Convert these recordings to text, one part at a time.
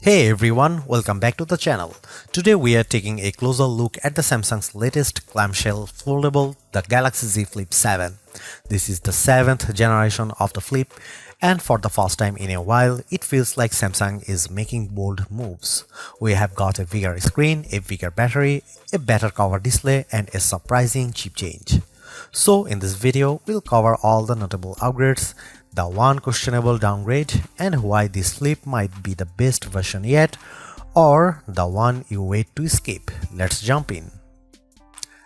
Hey everyone, welcome back to the channel. Today we are taking a closer look at the Samsung's latest clamshell foldable, the Galaxy Z Flip 7. This is the 7th generation of the Flip, and for the first time in a while, it feels like Samsung is making bold moves. We have got a bigger screen, a bigger battery, a better cover display, and a surprising chip change. So in this video, we'll cover all the notable upgrades, the one questionable downgrade, and why this flip might be the best version yet, or the one you wait to escape. Let's jump in.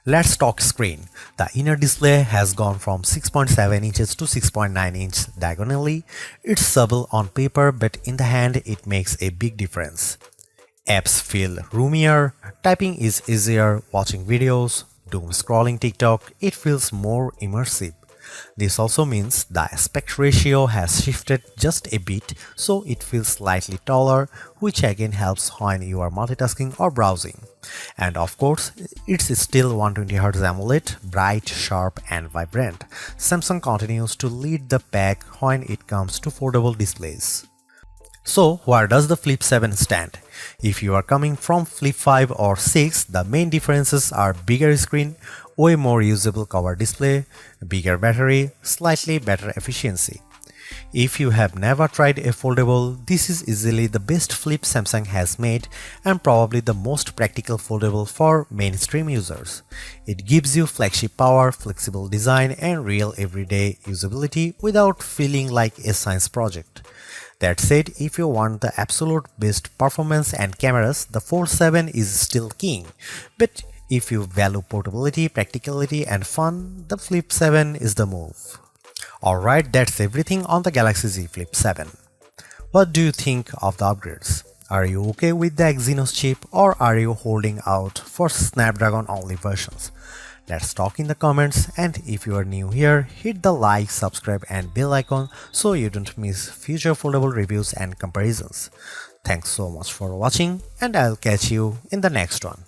Let's talk screen. The inner display has gone from 6.7 inches to 6.9 inches diagonally. It's subtle on paper, but in the hand it makes a big difference. Apps feel roomier, typing is easier, watching videos, doom scrolling TikTok, it feels more immersive. This also means the aspect ratio has shifted just a bit, so it feels slightly taller, which again helps when you are multitasking or browsing. And of course, it's still 120Hz AMOLED, bright, sharp and vibrant. Samsung continues to lead the pack when it comes to foldable displays. So, where does the Flip 7 stand? If you are coming from Flip 5 or 6, the main differences are bigger screen, way more usable cover display, bigger battery, slightly better efficiency. If you have never tried a foldable, this is easily the best Flip Samsung has made and probably the most practical foldable for mainstream users. It gives you flagship power, flexible design and real everyday usability without feeling like a science project. That said, if you want the absolute best performance and cameras, the Fold 7 is still king. But if you value portability, practicality and fun, the Flip 7 is the move. Alright, that's everything on the Galaxy Z Flip 7. What do you think of the upgrades? Are you okay with the Exynos chip or are you holding out for Snapdragon only versions? Let's talk in the comments, and if you are new here, hit the like, subscribe and bell icon so you don't miss future foldable reviews and comparisons. Thanks so much for watching and I'll catch you in the next one.